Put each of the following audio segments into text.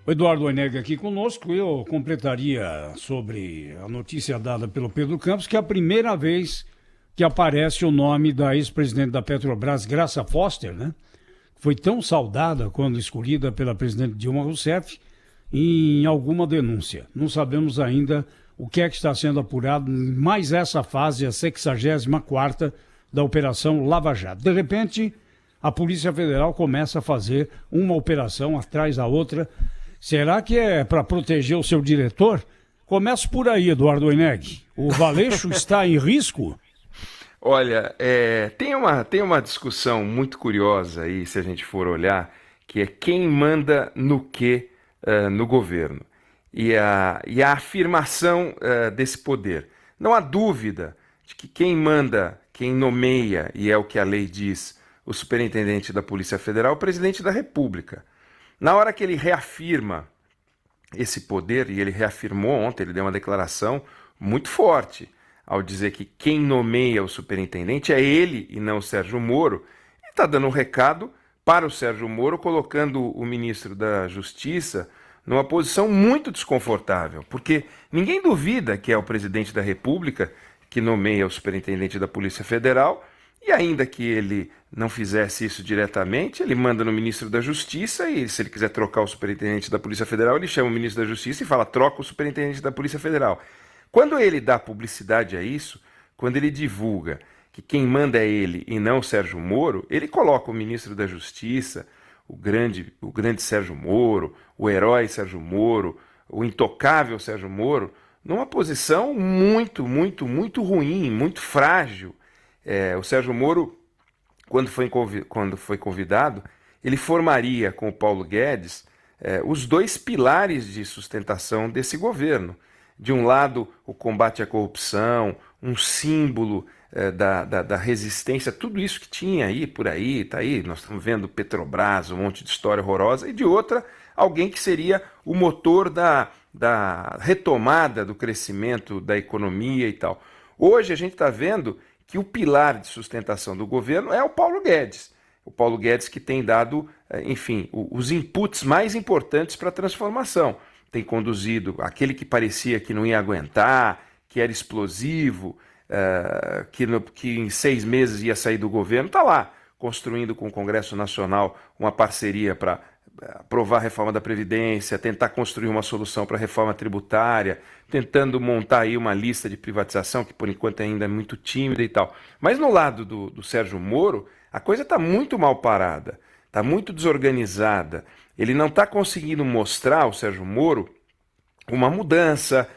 O Eduardo Oineg aqui conosco. Eu completaria sobre a notícia dada pelo Pedro Campos, que é a primeira vez que aparece o nome da ex-presidente da Petrobras, Graça Foster, né? Foi tão saudada quando escolhida pela presidente Dilma Rousseff em alguma denúncia. Não sabemos ainda o que é que está sendo apurado, mais essa fase, a 64ª da Operação Lava Jato. De repente, a Polícia Federal começa a fazer uma operação atrás da outra. Será que é para proteger o seu diretor? Começo por aí, Eduardo Oineg. O Valeixo está em risco? Olha, tem uma discussão muito curiosa aí, se a gente for olhar, que é quem manda no quê no governo. E a afirmação desse poder. Não há dúvida de que quem manda, quem nomeia, e é o que a lei diz, o superintendente da Polícia Federal, é o presidente da República. Na hora que ele reafirma esse poder, e ele reafirmou ontem, ele deu uma declaração muito forte, ao dizer que quem nomeia o superintendente é ele e não o Sérgio Moro, ele está dando um recado para o Sérgio Moro, colocando o ministro da Justiça numa posição muito desconfortável, porque ninguém duvida que é o presidente da República que nomeia o superintendente da Polícia Federal, e ainda que ele não fizesse isso diretamente, ele manda no ministro da Justiça e, se ele quiser trocar o superintendente da Polícia Federal, ele chama o ministro da Justiça e fala, troca o superintendente da Polícia Federal. Quando ele dá publicidade a isso, quando ele divulga que quem manda é ele e não o Sérgio Moro, ele coloca o ministro da Justiça, o grande Sérgio Moro, o herói Sérgio Moro, o intocável Sérgio Moro, numa posição muito, muito, muito ruim, muito frágil. O Sérgio Moro, quando foi convidado, ele formaria com o Paulo Guedes os dois pilares de sustentação desse governo. De um lado, o combate à corrupção, um símbolo da resistência, tudo isso que tinha aí, por aí, tá aí, nós estamos vendo Petrobras, um monte de história horrorosa, e de outra, alguém que seria o motor da retomada do crescimento da economia e tal. Hoje a gente está vendo que o pilar de sustentação do governo é o Paulo Guedes. O Paulo Guedes que tem dado, enfim, os inputs mais importantes para a transformação. Tem conduzido aquele que parecia que não ia aguentar, que era explosivo, que em 6 meses ia sair do governo, está lá, construindo com o Congresso Nacional uma parceria para aprovar a reforma da Previdência, tentar construir uma solução para a reforma tributária, tentando montar aí uma lista de privatização, que por enquanto ainda é muito tímida e tal. Mas no lado do Sérgio Moro, a coisa está muito mal parada, está muito desorganizada. Ele não está conseguindo mostrar, o Sérgio Moro, uma mudança.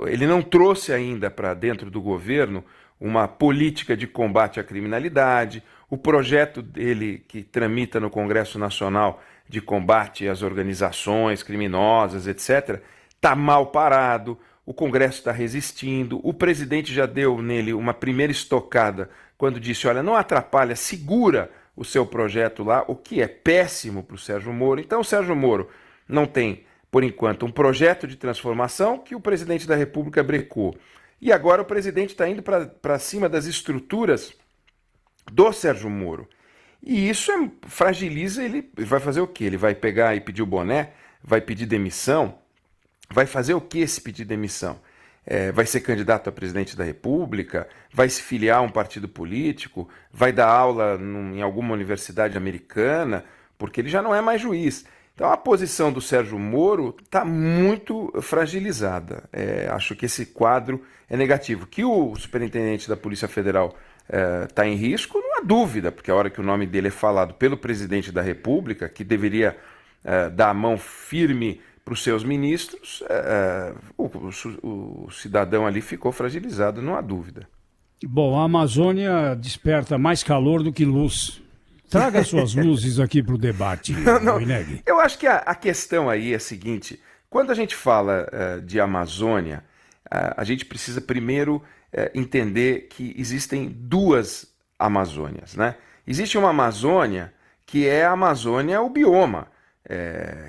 Ele não trouxe ainda para dentro do governo uma política de combate à criminalidade. O projeto dele, que tramita no Congresso Nacional de combate às organizações criminosas, etc., está mal parado. O Congresso está resistindo. O presidente já deu nele uma primeira estocada quando disse, olha, não atrapalha, segura o seu projeto lá, o que é péssimo para o Sérgio Moro. Então o Sérgio Moro não tem, por enquanto, um projeto de transformação que o presidente da República brecou. E agora o presidente está indo para cima das estruturas do Sérgio Moro. E isso fragiliza, ele vai fazer o quê? Ele vai pegar e pedir o boné? Vai pedir demissão? Vai fazer o que esse pedir demissão? Vai ser candidato a presidente da República? Vai se filiar a um partido político? Vai dar aula em alguma universidade americana? Porque ele já não é mais juiz. Então a posição do Sérgio Moro está muito fragilizada. Acho que esse quadro é negativo. Que o superintendente da Polícia Federal está em risco, não há dúvida, porque a hora que o nome dele é falado pelo presidente da República, que deveria dar a mão firme para os seus ministros, o cidadão ali ficou fragilizado, não há dúvida. Bom, a Amazônia desperta mais calor do que luz. Traga suas luzes aqui para o debate, Oineg. Eu acho que a questão aí é a seguinte, quando a gente fala de Amazônia, a gente precisa primeiro entender que existem duas Amazônias, né? Existe uma Amazônia que é a Amazônia, o bioma,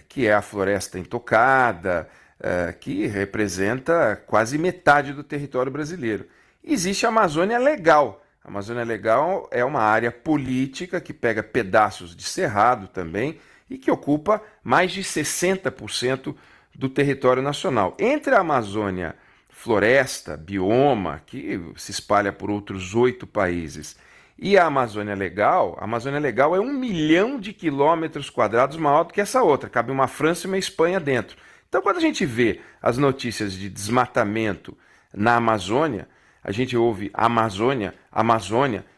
que é a floresta intocada, que representa quase metade do território brasileiro. Existe a Amazônia Legal. A Amazônia Legal é uma área política que pega pedaços de cerrado também e que ocupa mais de 60% do território nacional. Entre a Amazônia, floresta, bioma, que se espalha por outros 8 países, e a Amazônia Legal é 1 milhão de quilômetros quadrados maior do que essa outra, cabe uma França e uma Espanha dentro. Então, quando a gente vê as notícias de desmatamento na Amazônia, a gente ouve Amazônia,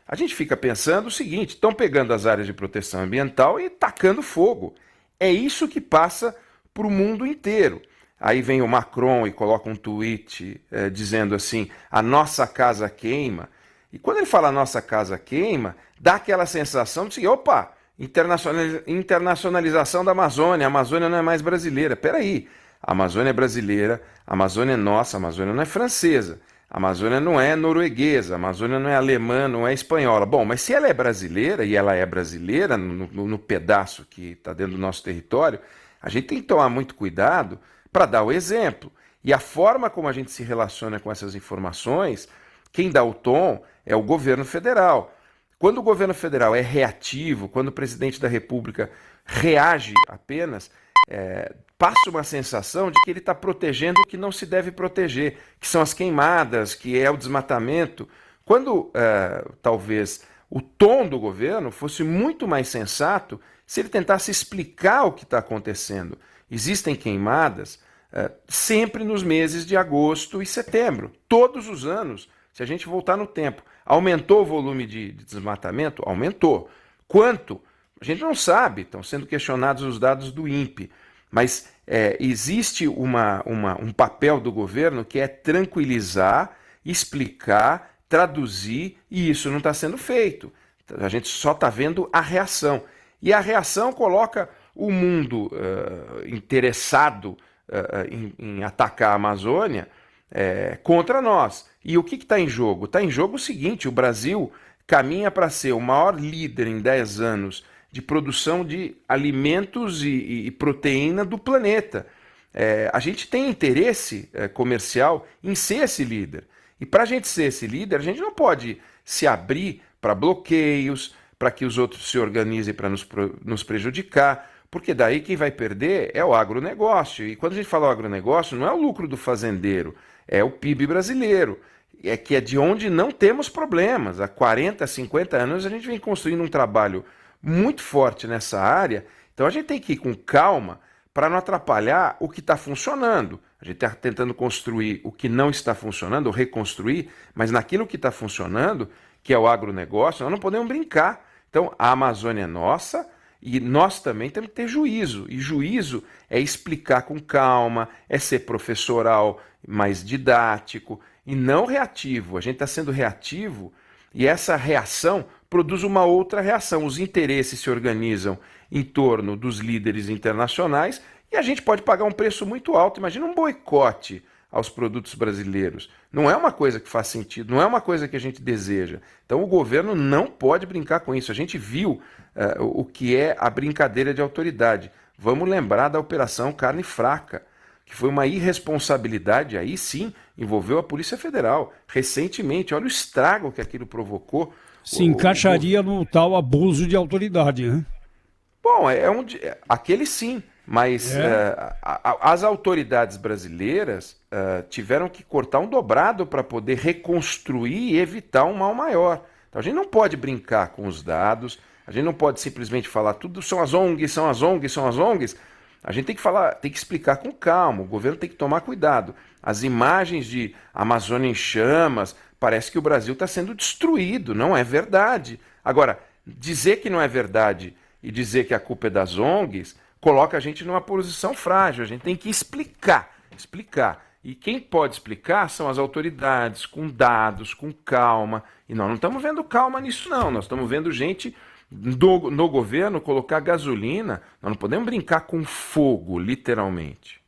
a gente fica pensando o seguinte: estão pegando as áreas de proteção ambiental e tacando fogo. É isso que passa para o mundo inteiro. Aí vem o Macron e coloca um tweet dizendo assim: a nossa casa queima. E quando ele fala nossa casa queima, dá aquela sensação de assim, opa, internacionalização da Amazônia, a Amazônia não é mais brasileira. Peraí, a Amazônia é brasileira, a Amazônia é nossa, a Amazônia não é francesa, a Amazônia não é norueguesa, a Amazônia não é alemã, não é espanhola. Bom, mas se ela é brasileira, e ela é brasileira no pedaço que está dentro do nosso território, a gente tem que tomar muito cuidado para dar o exemplo. E a forma como a gente se relaciona com essas informações, quem dá o tom é o governo federal. Quando o governo federal é reativo, quando o presidente da República reage apenas, passa uma sensação de que ele está protegendo o que não se deve proteger, que são as queimadas, que é o desmatamento. Quando talvez o tom do governo fosse muito mais sensato se ele tentasse explicar o que está acontecendo. Existem queimadas sempre nos meses de agosto e setembro, todos os anos. Se a gente voltar no tempo, aumentou o volume de desmatamento? Aumentou. Quanto? A gente não sabe, estão sendo questionados os dados do INPE, mas existe um papel do governo que é tranquilizar, explicar, traduzir, e isso não está sendo feito. A gente só está vendo a reação. E a reação coloca o mundo interessado em atacar a Amazônia contra nós. E o que está em jogo? Está em jogo o seguinte: o Brasil caminha para ser o maior líder em 10 anos de produção de alimentos e proteína do planeta. A gente tem interesse comercial em ser esse líder. E para a gente ser esse líder, a gente não pode se abrir para bloqueios, para que os outros se organizem para nos prejudicar, porque daí quem vai perder é o agronegócio. E quando a gente fala agronegócio, não é o lucro do fazendeiro, é o PIB brasileiro, que é de onde não temos problemas. Há 40, 50 anos a gente vem construindo um trabalho muito forte nessa área, então a gente tem que ir com calma para não atrapalhar o que está funcionando. A gente está tentando construir o que não está funcionando, ou reconstruir, mas naquilo que está funcionando, que é o agronegócio, nós não podemos brincar. Então a Amazônia é nossa, e nós também temos que ter juízo. E juízo é explicar com calma, é ser professoral, mais didático e não reativo. A gente está sendo reativo e essa reação produz uma outra reação. Os interesses se organizam em torno dos líderes internacionais e a gente pode pagar um preço muito alto. Imagina um boicote aos produtos brasileiros. Não é uma coisa que faz sentido, não é uma coisa que a gente deseja. Então o governo não pode brincar com isso. A gente viu o que é a brincadeira de autoridade. Vamos lembrar da Operação Carne Fraca, que foi uma irresponsabilidade, aí sim, envolveu a Polícia Federal. Recentemente, olha o estrago que aquilo provocou. Se encaixaria no tal abuso de autoridade, né? Bom, aquele sim, mas as autoridades brasileiras tiveram que cortar um dobrado para poder reconstruir e evitar um mal maior. Então a gente não pode brincar com os dados, a gente não pode simplesmente falar tudo são as ONGs, são as ONGs, são as ONGs. A gente tem que falar, tem que explicar com calma, o governo tem que tomar cuidado. As imagens de Amazônia em chamas, parece que o Brasil está sendo destruído, não é verdade. Agora, dizer que não é verdade e dizer que a culpa é das ONGs, coloca a gente numa posição frágil. A gente tem que explicar. E quem pode explicar são as autoridades, com dados, com calma. E nós não estamos vendo calma nisso, não. Nós estamos vendo gente no governo colocar gasolina. Nós não podemos brincar com fogo, literalmente.